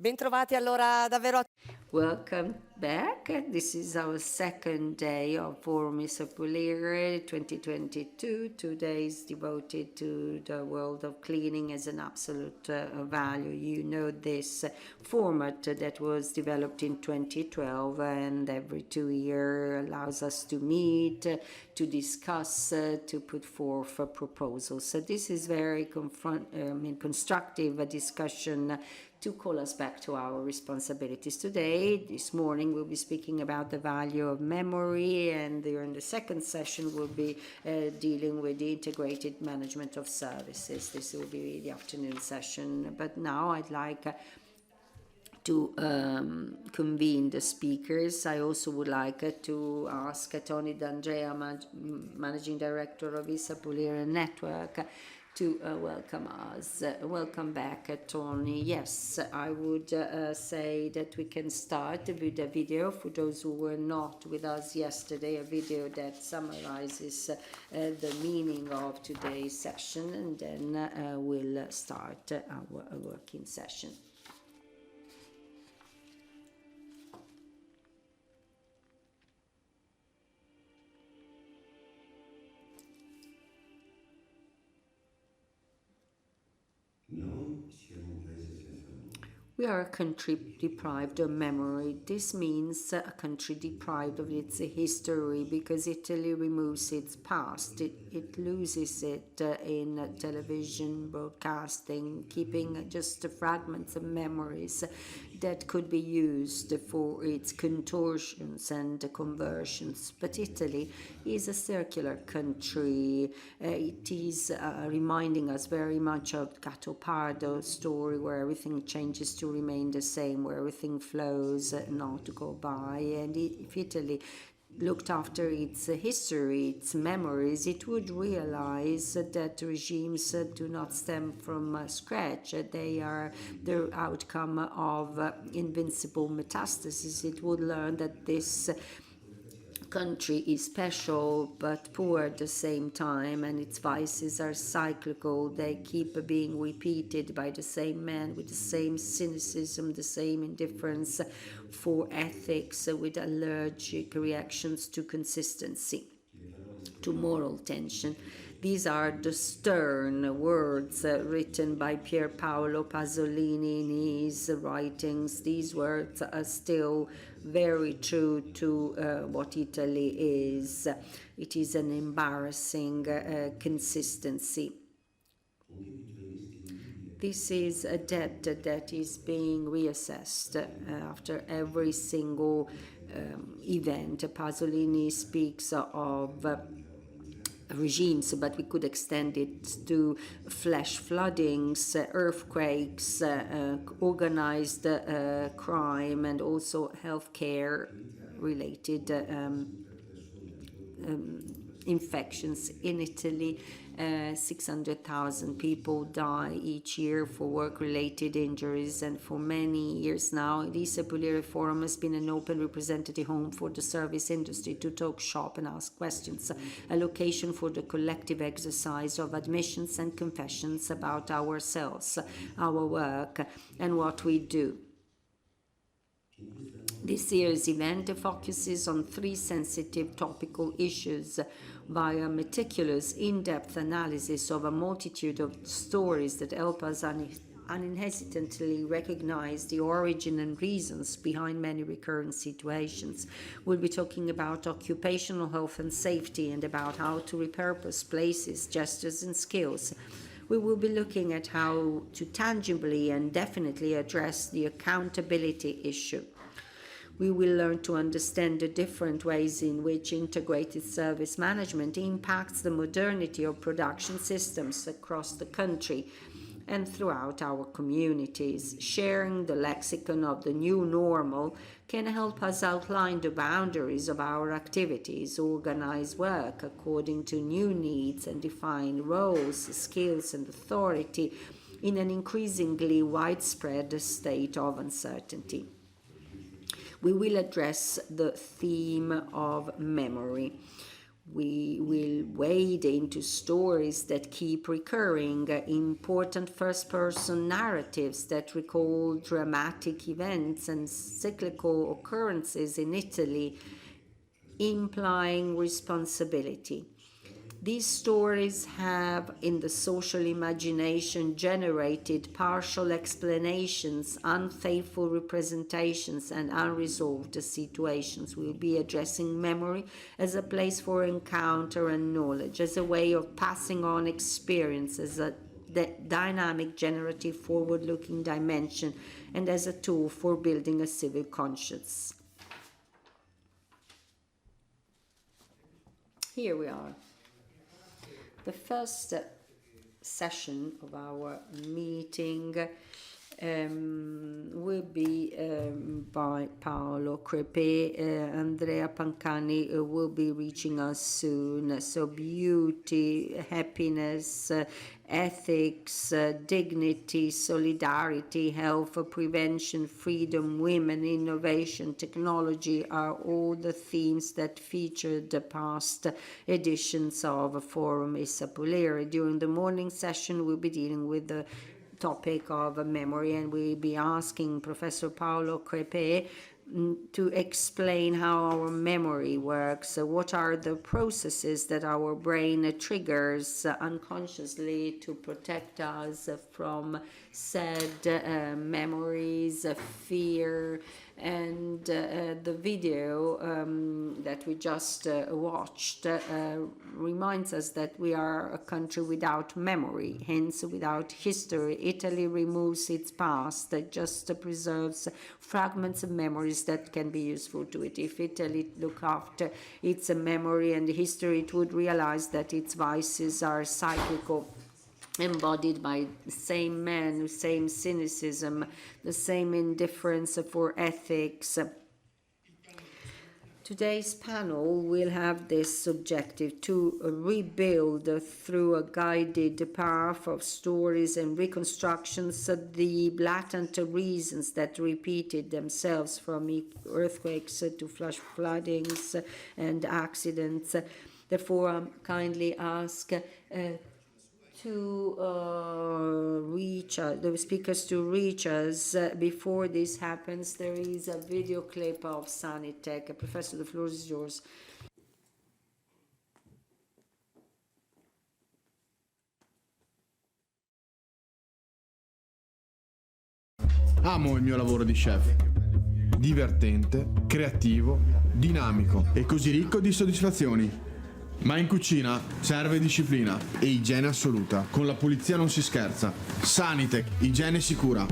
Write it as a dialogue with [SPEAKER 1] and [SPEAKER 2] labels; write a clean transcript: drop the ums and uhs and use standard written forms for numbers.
[SPEAKER 1] Bentrovati allora davvero a
[SPEAKER 2] Welcome back. This is our second day of Forum Isapulire 2022. 2 days devoted to the world of cleaning as an absolute value. You know this format that was developed in 2012 and every 2 years allows us to meet, to discuss, to put forth proposals. So this is very constructive discussion to call us back to our responsibilities. This morning, we'll be speaking about the value of memory, and during the second session, we'll be dealing with the integrated management of services. This will be the afternoon session. But now I'd like to convene the speakers. I also would like to ask Tony D'Andrea, Managing Director of Isapulire Network, to welcome us. Welcome back, Tony. Yes, I would say that we can start with a video for those who were not with us yesterday, a video that summarizes the meaning of today's session, and then we'll start our working session. We are a country deprived of memory. This means a country deprived of its history because Italy removes its past. It loses it in television, broadcasting, keeping just fragments of memories that could be used for its contortions and conversions. But Italy is a circular country. It is reminding us very much of Gattopardo's story, where everything changes to remain the same, where everything flows, not go by. And if Italy looked after its history, its memories, it would realize that regimes do not stem from scratch. They are the outcome of invincible metastasis. It would learn that this country is special but poor at the same time, and its vices are cyclical. They keep being repeated by the same man with the same cynicism, the same indifference for ethics, with allergic reactions to consistency, to moral tension. These are the stern words written by Pier Paolo Pasolini in his writings. These words are still very true to what Italy is. It is an embarrassing consistency. This is a debt that is being reassessed after every single event. Pasolini speaks of regimes, but we could extend it to flash floodings, earthquakes, organized crime, and also healthcare related infections. In Italy, 600,000 people die each year for work-related injuries, and for many years now, the Isapulire Forum has been an open representative home for the service industry to talk shop and ask questions, a location for the collective exercise of admissions and confessions about ourselves, our work, and what we do. This year's event focuses on 3 sensitive topical issues via meticulous, in-depth analysis of a multitude of stories that help us unhesitantly recognize the origin and reasons behind many recurrent situations. We'll be talking about occupational health and safety, and about how to repurpose places, gestures, and skills. We will be looking at how to tangibly and definitely address the accountability issue. We will learn to understand the different ways in which integrated service management impacts the modernity of production systems across the country and throughout our communities. Sharing the lexicon of the new normal can help us outline the boundaries of our activities, organize work according to new needs, and define roles, skills, and authority in an increasingly widespread state of uncertainty. We will address the theme of memory. We will wade into stories that keep recurring, important first-person narratives that recall dramatic events and cyclical occurrences in Italy, implying responsibility. These stories have, in the social imagination, generated partial explanations, unfaithful representations, and unresolved situations. We'll be addressing memory as a place for encounter and knowledge, as a way of passing on experience, as a dynamic, generative, forward-looking dimension, and as a tool for building a civil conscience. Here we are. The first session of our meeting will be by Paolo Crepè. Andrea Pancani will be reaching us soon. So beauty, happiness, ethics, dignity, solidarity, health, prevention, freedom, women, innovation, technology are all the themes that featured the past editions of Forum Issa Polere. During the morning session, we'll be dealing with the topic of memory, and we'll be asking Professor Paolo Crepè to explain how our memory works, what are the processes that our brain triggers unconsciously to protect us from sad memories, fear, and the video that we just watched reminds us that we are a country without memory, hence without history. Italy removes its past, it just preserves fragments of memories that can be useful to it. If Italy looked after its memory and history, it would realize that its vices are cyclical, embodied by the same men, the same cynicism, the same indifference for ethics. Today's panel will have this objective: to rebuild through a guided path of stories and reconstructions the blatant reasons that repeated themselves, from earthquakes to flash floodings and accidents. Therefore, I kindly ask to reach us, the speakers to reach us. Before this happens, there is a video clip of Sanitec. Professor, the floor is yours.
[SPEAKER 3] Amo il mio lavoro di chef. Divertente, creativo, dinamico e così ricco di soddisfazioni. Ma in cucina serve disciplina e igiene assoluta. Con la pulizia non si scherza. Sanitec, igiene sicura.